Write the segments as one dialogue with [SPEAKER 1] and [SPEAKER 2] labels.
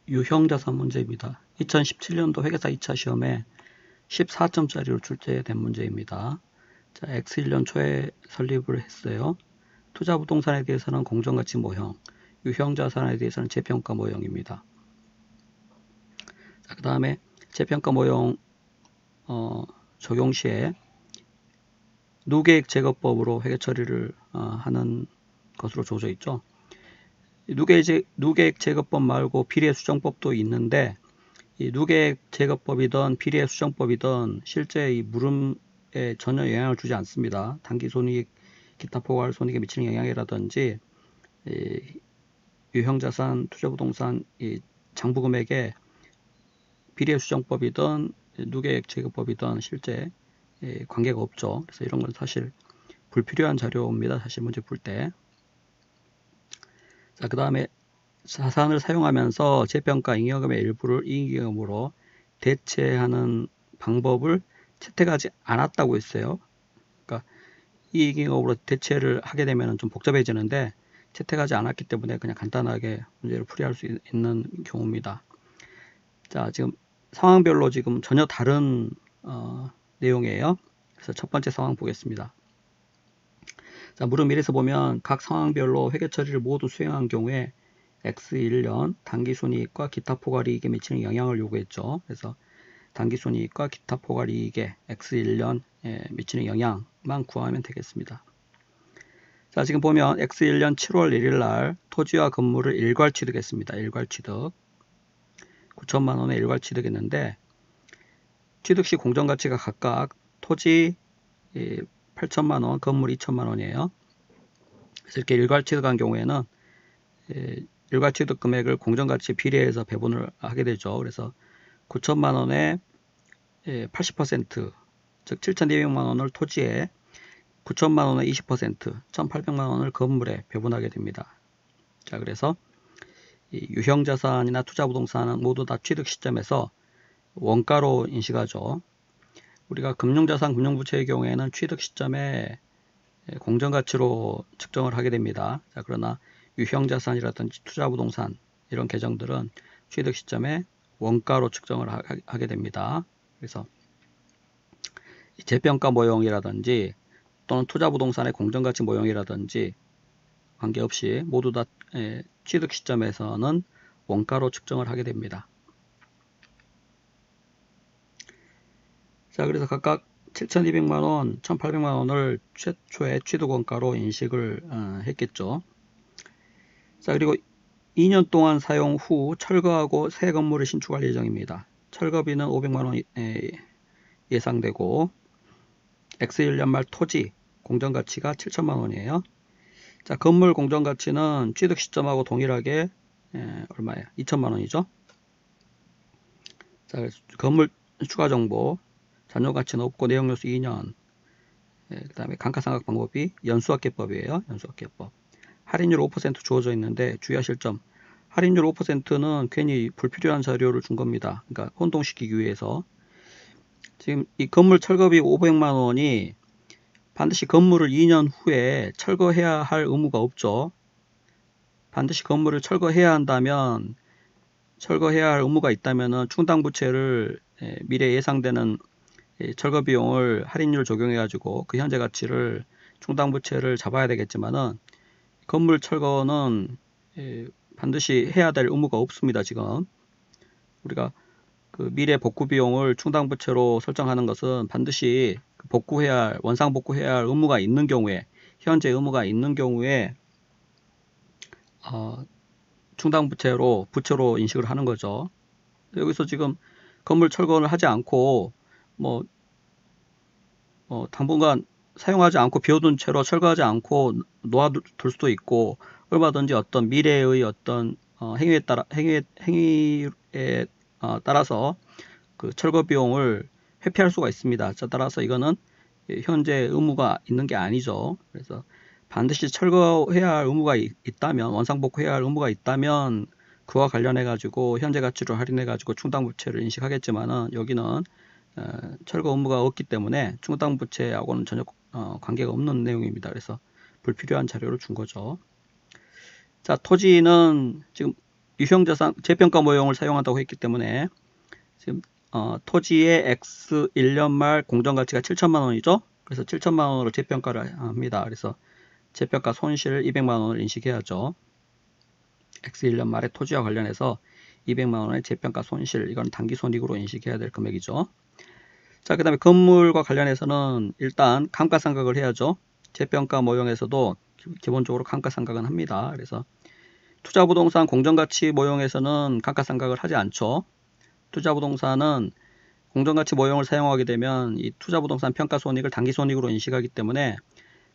[SPEAKER 1] 유형자산 문제입니다. 2017년도 회계사 2차 시험에 14점짜리로 출제된 문제입니다. 자, X1년 초에 설립을 했어요. 투자부동산에 대해서는 공정가치 모형, 유형자산에 대해서는 재평가 모형입니다. 그 다음에 재평가 모형 적용 시에 누계액 제거법으로 회계 처리를 하는 것으로 주어져 있죠. 누계액 제거법 말고 비례 수정법도 있는데, 이 누계액 제거법이든 비례 수정법이든 실제 이 물음에 전혀 영향을 주지 않습니다. 단기손익, 기타 포괄 손익에 미치는 영향이라든지 유형자산, 투자부동산 장부금액에 비례 수정법이든 누계액 제거법이든 실제 관계가 없죠. 그래서 이런 건 사실 불필요한 자료입니다. 사실 문제 풀 때. 자, 그 다음에 자산을 사용하면서 재평가 잉여금의 일부를 이익잉여금으로 대체하는 방법을 채택하지 않았다고 했어요. 그러니까 이익잉여금으로 대체를 하게 되면 좀 복잡해지는데 채택하지 않았기 때문에 그냥 간단하게 문제를 풀이할 수 있는 경우입니다. 자, 지금 상황별로 지금 전혀 다른 내용이에요. 그래서 첫 번째 상황 보겠습니다. 자, 물음 1에서 보면 각 상황별로 회계 처리를 모두 수행한 경우에 X1년 당기순이익과 기타 포괄이익에 미치는 영향을 요구했죠. 그래서 당기순이익과 기타 포괄이익에 X1년에 미치는 영향만 구하면 되겠습니다. 자, 지금 보면 X1년 7월 1일 날 토지와 건물을 일괄 취득했습니다. 일괄 취득. 9천만 원의 일괄 취득했는데 취득 시 공정가치가 각각 토지 8천만 원, 건물 2천만 원이에요. 그래서 이렇게 일괄 취득한 경우에는 일괄 취득 금액을 공정가치 비례해서 배분을 하게 되죠. 그래서 9천만 원에 80%, 즉 7,200만 원을 토지에, 9천만 원의 20%, 1,800만 원을 건물에 배분하게 됩니다. 자, 그래서 유형자산이나 투자부동산은 모두 다 취득 시점에서 원가로 인식하죠. 우리가 금융자산, 금융부채의 경우에는 취득 시점에 공정가치로 측정을 하게 됩니다. 자, 그러나 유형자산이라든지 투자부동산 이런 계정들은 취득 시점에 원가로 측정을 하게 됩니다. 그래서 재평가 모형이라든지 또는 투자부동산의 공정가치 모형이라든지 관계없이 모두 다 취득 시점에서는 원가로 측정을 하게 됩니다. 자, 그래서 각각 7,200만원, 1,800만원을 최초의 취득원가로 인식을 했겠죠. 자, 그리고 2년 동안 사용 후 철거하고 새 건물을 신축할 예정입니다. 철거비는 500만원 예상되고 X1년 말 토지 공정가치가 7천만원이에요. 자, 건물 공정가치는 취득 시점하고 동일하게 얼마예요? 2천만원이죠. 자, 건물 추가 정보, 잔여가치는 없고 내용요소 2년, 그 다음에 감가상각 방법이 연수학계법이에요. 연수학계법. 할인율 5% 주어져 있는데 주의하실 점, 할인율 5%는 괜히 불필요한 자료를 준 겁니다. 그러니까 혼동시키기 위해서. 지금 이 건물 철거비 500만원이 반드시 건물을 2년 후에 철거해야 할 의무가 없죠. 반드시 건물을 철거해야 한다면, 철거해야 할 의무가 있다면 충당부채를 미래 예상되는 철거 비용을 할인율 적용해 가지고 그 현재 가치를 충당부채를 잡아야 되겠지만은 건물 철거는 반드시 해야 될 의무가 없습니다. 지금 우리가 그 미래 복구 비용을 충당부채로 설정하는 것은 반드시 복구해야 할, 원상 복구해야 할 의무가 있는 경우에, 현재 의무가 있는 경우에 충당부채로 부채로 인식을 하는 거죠. 여기서 지금 건물 철거를 하지 않고 당분간 사용하지 않고 비워둔 채로 철거하지 않고 놓아둘 수도 있고, 얼마든지 어떤 미래의 어떤 행위에 따라서 그 철거 비용을 회피할 수가 있습니다. 따라서 이거는 현재 의무가 있는 게 아니죠. 그래서 반드시 철거해야 할 의무가 있다면, 원상복구해야 할 의무가 있다면 그와 관련해 가지고 현재 가치로 할인해 가지고 충당부채를 인식하겠지만은 여기는 철거 의무가 없기 때문에 충당부채하고는 전혀 관계가 없는 내용입니다. 그래서 불필요한 자료를 준 거죠. 자, 토지는 지금 유형자산 재평가 모형을 사용한다고 했기 때문에 지금 토지의 X 1년 말 공정가치가 7천만 원이죠. 그래서 7천만 원으로 재평가를 합니다. 그래서 재평가 손실 200만 원을 인식해야죠. X 1년 말에 토지와 관련해서 200만 원의 재평가 손실, 이건 당기손익으로 인식해야 될 금액이죠. 자, 그 다음에 건물과 관련해서는 일단 감가상각을 해야죠. 재평가 모형에서도 기본적으로 감가상각은 합니다. 그래서 투자부동산 공정가치 모형에서는 감가상각을 하지 않죠. 투자부동산은 공정가치 모형을 사용하게 되면 이 투자부동산 평가손익을 당기손익으로 인식하기 때문에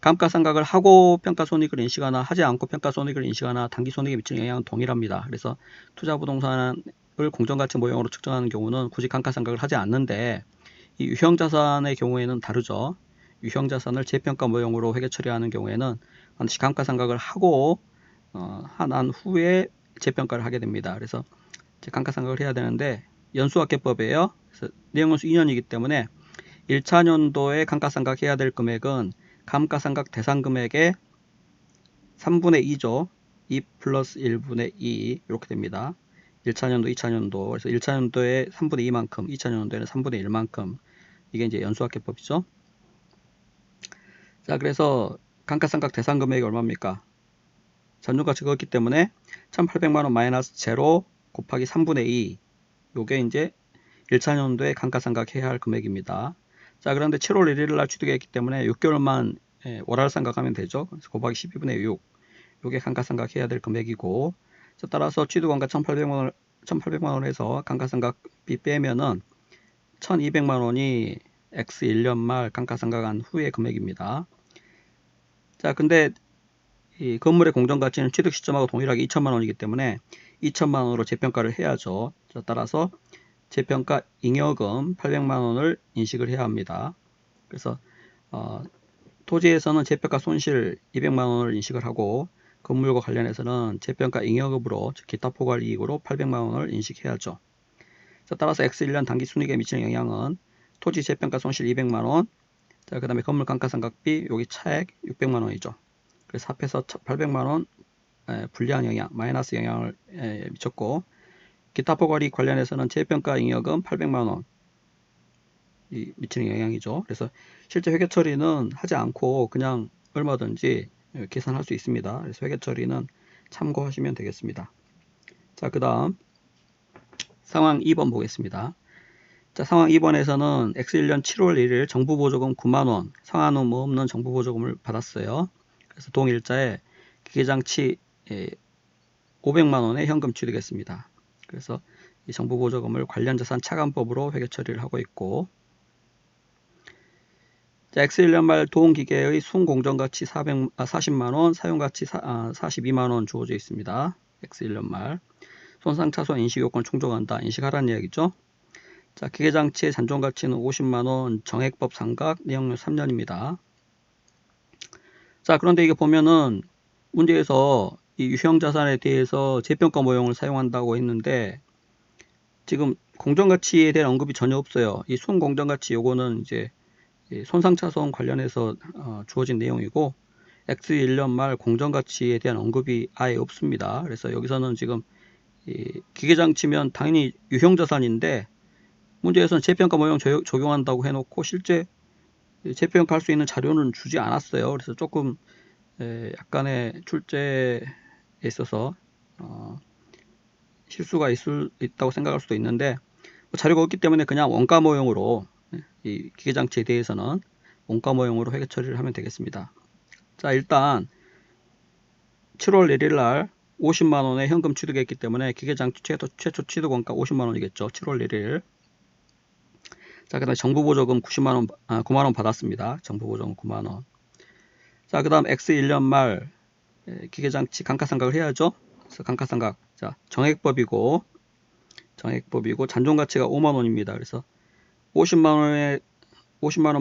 [SPEAKER 1] 감가상각을 하고 평가손익을 인식하나 하지 않고 평가손익을 인식하나 당기손익에 미치는 영향은 동일합니다. 그래서 투자부동산을 공정가치 모형으로 측정하는 경우는 굳이 감가상각을 하지 않는데 이 유형자산의 경우에는 다르죠. 유형자산을 재평가 모형으로 회계 처리하는 경우에는 반드시 감가상각을 하고 난 후에 재평가를 하게 됩니다. 그래서 감가상각을 해야 되는데 연수학계법이에요. 그래서 내용연수 2년이기 때문에 1차 년도에 감가상각 해야 될 금액은 감가상각 대상 금액의 3분의 2죠. 2 플러스 1분의 2 이렇게 됩니다. 1차 년도, 2차 년도. 그래서 1차 년도에 3분의 2만큼, 2차 년도에는 3분의 1만큼. 이게 이제 연수학계법이죠. 자, 그래서 감가상각 대상 금액이 얼마입니까? 잔존가치 그었기 때문에 1,800만 원 마이너스 제로 곱하기 3분의 2. 요게 이제 1차 년도에 감가상각 해야 할 금액입니다. 자, 그런데 7월 1일 날 취득했기 때문에 6개월만 월할 상각하면 되죠. 그래서 곱하기 12분의 6. 요게 감가상각 해야 될 금액이고, 자, 따라서 취득원가 1,800만 원 해서 감가상각비 빼면은 1,200만 원이 X 1년 말 감가상각한 후의 금액입니다. 자, 근데 이 건물의 공정가치는 취득 시점하고 동일하게 2천만 원이기 때문에 2천만 원으로 재평가를 해야죠. 자, 따라서 재평가 잉여금 800만 원을 인식을 해야 합니다. 그래서 토지에서는 재평가 손실 200만 원을 인식을 하고 건물과 관련해서는 재평가 잉여금으로 즉 기타 포괄 이익으로 800만 원을 인식해야죠. 자, 따라서 X 1년 당기 순이익에 미치는 영향은 토지 재평가 손실 200만 원, 자, 그 다음에 건물 감가상각비 여기 차액 600만 원이죠. 그래서 합해서 800만 원 불리한 영향, 마이너스 영향을 미쳤고, 기타 포괄이익 관련해서는 재평가 잉여금 800만 원 미치는 영향이죠. 그래서 실제 회계 처리는 하지 않고 그냥 얼마든지 계산할 수 있습니다. 그래서 회계 처리는 참고하시면 되겠습니다. 자, 그 다음 상황 2번 보겠습니다. 자, 상황 2번에서는 X1년 7월 1일 정부보조금 9만원, 상한 후 뭐 없는 정부보조금을 받았어요. 그래서 동일자에 기계장치 500만원의 현금 취득했습니다. 그래서 이 정부보조금을 관련자산 차감법으로 회계 처리를 하고 있고, 자, X1년 말 도움기계의 순공정가치 40만원, 사용가치 42만원 주어져 있습니다. X1년 말 손상차손 인식요건 충족한다. 인식하라는 이야기죠. 자, 기계장치의 잔존가치는 50만원, 정액법 상각, 내용료 3년입니다. 자, 그런데 이게 보면은 문제에서 이 유형자산에 대해서 재평가 모형을 사용한다고 했는데 지금 공정가치에 대한 언급이 전혀 없어요. 이 순공정가치 요거는 이제 손상차손 관련해서 주어진 내용이고 X 1년 말 공정가치에 대한 언급이 아예 없습니다. 그래서 여기서는 지금 기계장치면 당연히 유형자산인데 문제에서는 재평가 모형 적용한다고 해놓고 실제 재평가 할 수 있는 자료는 주지 않았어요. 그래서 조금 약간의 출제에 있어서 실수가 있다고 생각할 수도 있는데 자료가 없기 때문에 그냥 원가 모형으로 이 기계장치에 대해서는 원가 모형으로 회계 처리를 하면 되겠습니다. 자, 일단 7월 1일 날 50만원의 현금 취득했기 때문에 기계장치 최초 취득 원가 50만원이겠죠. 7월 1일. 자, 그 다음에 정부보조금 9만원 받았습니다. 정부보조금 9만원. 자, 그 다음 X 1년 말 기계장치 감가상각을 해야죠. 그래서 감가상각. 자, 정액법이고 잔존가치가 5만원입니다. 그래서 50만원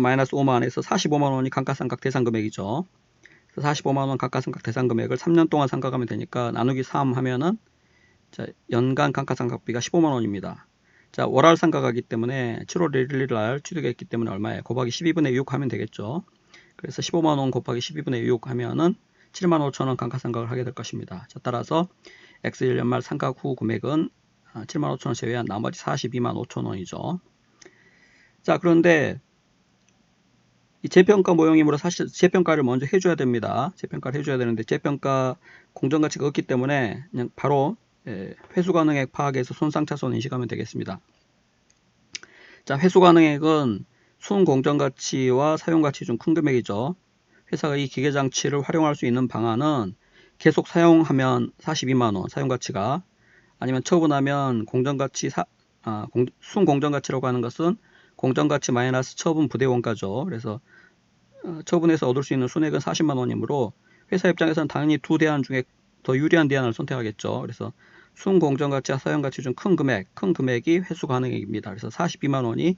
[SPEAKER 1] 마이너스 5만원에서 45만원이 감가상각 대상 금액이죠. 그래서 45만원 감가상각 대상 금액을 3년 동안 상각하면 되니까 나누기 3 하면은 자, 연간 감가상각비가 15만원입니다. 자, 월할 상각하기 때문에 7월 1일 날 취득했기 때문에 얼마예요? 곱하기 12분의 6 하면 되겠죠. 그래서 15만원 곱하기 12분의 6 하면은 75,000원 감가상각을 하게 될 것입니다. 자, 따라서 X1년 말 상각 후 금액은 75,000원 제외한 나머지 425,000원이죠. 자, 그런데 이 재평가 모형이므로 사실 재평가를 먼저 해줘야 됩니다. 재평가를 해줘야 되는데 재평가 공정가치가 없기 때문에 그냥 바로 회수가능액 파악해서 손상차손 인식하면 되겠습니다. 자, 회수가능액은 순공정가치와 사용가치 중 큰 금액이죠. 회사가 이 기계장치를 활용할 수 있는 방안은 계속 사용하면 42만원 사용가치가, 아니면 처분하면 공정가치 순공정가치라고 하는 것은 공정가치 마이너스 처분 부대원가죠. 그래서 처분해서 얻을 수 있는 순액은 40만원이므로 회사 입장에서는 당연히 두 대안 중에 더 유리한 대안을 선택하겠죠. 그래서 순공정가치와 사용가치 중 큰 금액이 회수가능액입니다. 그래서 42만원이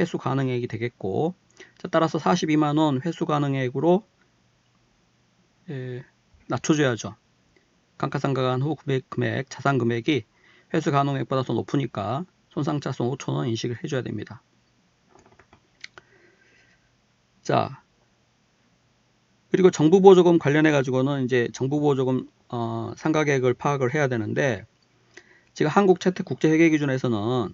[SPEAKER 1] 회수가능액이 되겠고, 자, 따라서 42만원 회수가능액으로 낮춰줘야죠. 감가상각한 후 금액, 자산금액이 회수가능액보다 더 높으니까 손상차손 5,000원 인식을 해줘야 됩니다. 자, 그리고 정부보조금 관련해 가지고는 이제 정부보조금 상각액을 파악을 해야 되는데, 지금 한국채택국제회계기준에서는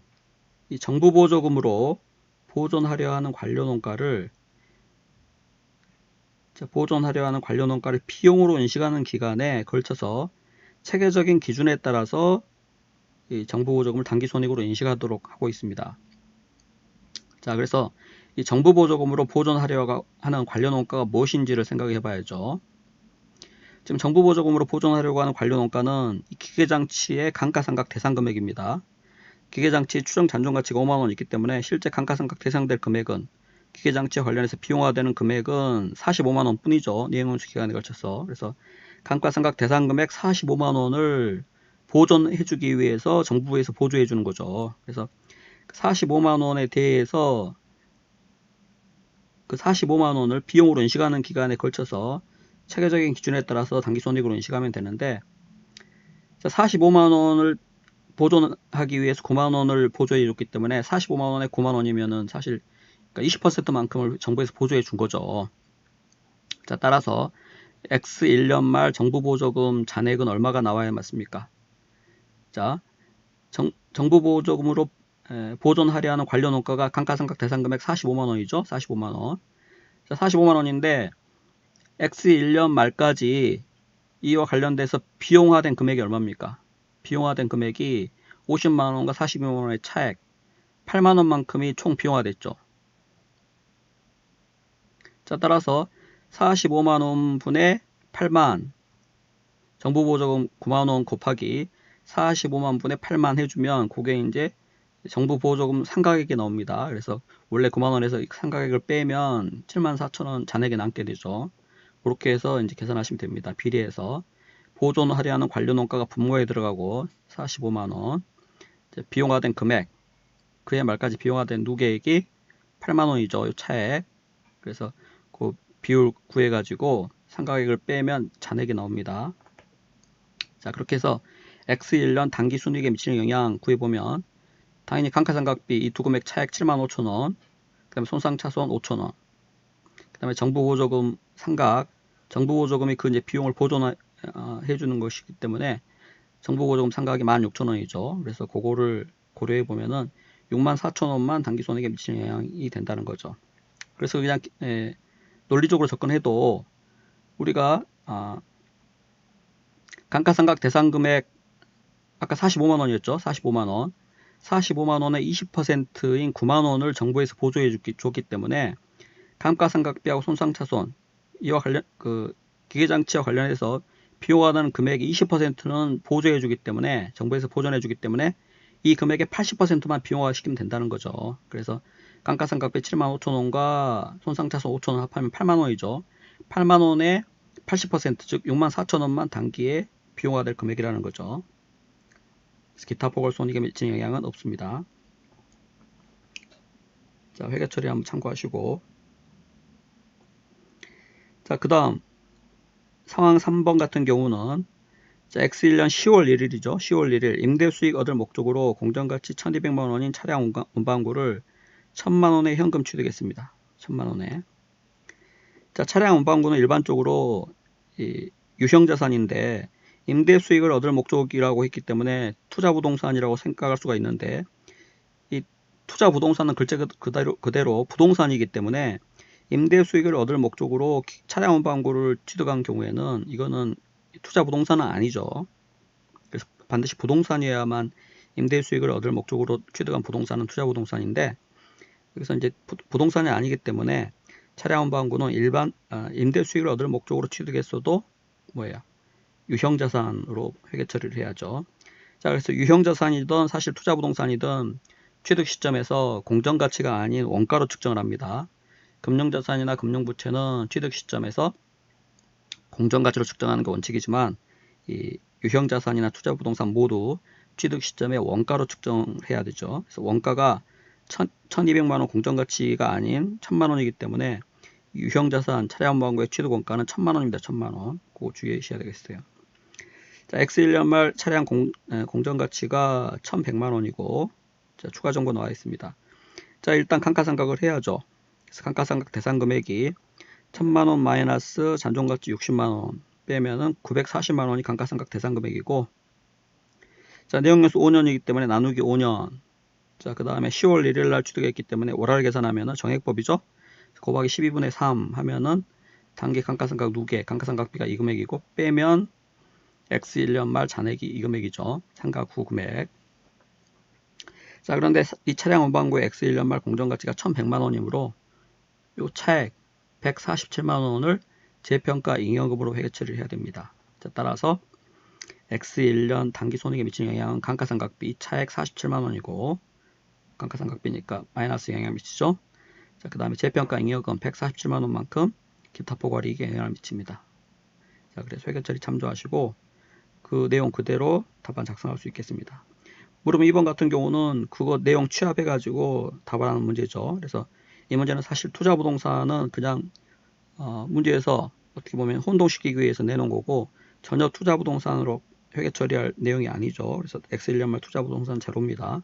[SPEAKER 1] 이 정부보조금으로 보존하려 하는 관료농가를 비용으로 인식하는 기간에 걸쳐서 체계적인 기준에 따라서 이 정부보조금을 단기손익으로 인식하도록 하고 있습니다. 자, 그래서 이 정부보조금으로 보존하려 하는 관료농가가 무엇인지를 생각해 봐야죠. 지금 정부보조금으로 보존하려고 하는 관료농가는 이 기계장치의 감가상각 대상금액입니다. 기계장치 추정 잔존가치가 5만원 있기 때문에 실제 감가상각 대상될 금액은 기계장치와 관련해서 비용화되는 금액은 45만원 뿐이죠. 이행운수 기간에 걸쳐서. 그래서 감가상각 대상금액 45만원을 보존해주기 위해서 정부에서 보조해주는 거죠. 그래서 45만원에 대해서 그 45만원을 비용으로 인식하는 기간에 걸쳐서 체계적인 기준에 따라서 단기손익으로 인식하면 되는데, 45만원을 보존하기 위해서 9만원을 보조해 줬기 때문에 45만원에 9만원이면은 사실 20%만큼을 정부에서 보조해 준 거죠. 자, 따라서 X1년 말 정부보조금 잔액은 얼마가 나와야 맞습니까? 자, 정부보조금으로 보존하려 하는 관료농가가 감가상각 대상금액 45만원이죠. 45만원. 자, 45만원인데 X1년 말까지 이와 관련돼서 비용화된 금액이 얼마입니까? 비용화된 금액이 50만원과 42만원의 차액 8만원만큼이 총 비용화됐죠. 자, 따라서 45만원 분의 8만, 정부보조금 9만원 곱하기 45만 분의 8만 해주면 그게 이제 정부보조금 상각액이 나옵니다. 그래서 원래 9만원에서 상각액을 빼면 74,000원 잔액이 남게 되죠. 그렇게 해서 이제 계산하시면 됩니다. 비례해서 보존하려 하는 관료농가가 분모에 들어가고 45만원, 비용화된 금액, 그해 말까지 비용화된 누계액이 8만원이죠. 이 차액. 그래서 그 비율 구해가지고 상각액을 빼면 잔액이 나옵니다. 자, 그렇게 해서 X1년 단기순이익에 미치는 영향 구해보면 당연히 감가상각비 이 두 금액 차액 75,000원, 그 다음에 손상차손 5,000원, 그 다음에 정부보조금 상각, 정부보조금이 그 이제 비용을 보존해 주는 것이기 때문에 정부보조금 상각이 16,000원이죠. 그래서 그거를 고려해 보면은 64,000원만 단기손익에 미치는 영향이 된다는 거죠. 그래서 그냥 논리적으로 접근해도 우리가 감가상각 대상금액 아까 45만원이었죠. 45만원. 45만원의 20%인 9만원을 정부에서 보조해 줬기 때문에 감가상각비하고 손상차손 이와 관련 기계장치와 관련해서 비용화하는 금액의 20%는 보조해 주기 때문에 정부에서 보존해 주기 때문에 이 금액의 80%만 비용화 시키면 된다는 거죠. 그래서 감가상각비 75,000원과 손상차손 5,000원 합하면 8만원이죠. 8만원의 80% 즉 64,000원만 단기에 비용화될 금액이라는 거죠. 기타 보궐손익에 미치는 영향은 없습니다. 자, 회계 처리 한번 참고하시고, 자, 그 다음 상황 3번 같은 경우는 X1년 10월 1일이죠. 10월 1일 임대수익 얻을 목적으로 공정가치 1200만원인 차량 운반구를 1000만원에 현금 취득했습니다. 1000만원에. 자, 차량 운반구는 일반적으로 이 유형자산인데 임대 수익을 얻을 목적이라고 했기 때문에 투자 부동산이라고 생각할 수가 있는데, 이 투자 부동산은 글자 그대로 부동산이기 때문에 임대 수익을 얻을 목적으로 차량 운반구를 취득한 경우에는 이거는 투자 부동산은 아니죠. 그래서 반드시 부동산이어야만 임대 수익을 얻을 목적으로 취득한 부동산은 투자 부동산인데, 그래서 이제 부동산이 아니기 때문에 차량 운반구는 일반 임대 수익을 얻을 목적으로 취득했어도 유형자산으로 회계 처리를 해야죠. 자, 그래서 유형자산이든 사실 투자 부동산이든 취득 시점에서 공정가치가 아닌 원가로 측정을 합니다. 금융자산이나 금융부채는 취득 시점에서 공정가치로 측정하는 게 원칙이지만, 이 유형자산이나 투자 부동산 모두 취득 시점에 원가로 측정해야 되죠. 그래서 원가가 1200만원 공정가치가 아닌 1000만원이기 때문에 유형자산 차량 운반구의 취득 원가는 1000만원입니다. 1000만원. 그거 주의하셔야 되겠어요. 자, X1년 말 차량 공정가치가 1100만원이고, 자, 추가 정보 나와 있습니다. 자, 일단 감가상각을 해야죠. 그래서 감가상각 대상 금액이 1000만원 마이너스 잔존가치 60만원 빼면은 940만원이 감가상각 대상 금액이고, 자, 내용연수 5년이기 때문에 나누기 5년. 자, 그 다음에 10월 1일 날 취득했기 때문에 월할 계산하면은 정액법이죠. 곱하기 12분의 3 하면은 단기 감가상각 누계, 감가상각비가 이 금액이고, 빼면 X1년 말 잔액이 이 금액이죠. 상각 후 금액. 자, 그런데 이 차량 운반구의 X1년 말 공정가치가 1100만원이므로 요 차액 147만원을 재평가 잉여금으로 회계 처리를 해야 됩니다. 자, 따라서 X1년 단기 손익에 미치는 영향은 감가상각비 차액 47만원이고, 감가상각비니까 마이너스 영향을 미치죠. 자, 그 다음에 재평가 잉여금 147만원만큼 기타 포괄이익에 영향을 미칩니다. 자, 그래서 회계 처리 참조하시고 그 내용 그대로 답안 작성할 수 있겠습니다. 물음 2번 같은 경우는 그거 내용 취합해 가지고 답안하는 문제죠. 그래서 이 문제는 사실 투자 부동산은 그냥 문제에서 어떻게 보면 혼동시키기 위해서 내놓은 거고, 전혀 투자 부동산으로 회계 처리할 내용이 아니죠. 그래서 X1년 말 투자 부동산 제로입니다.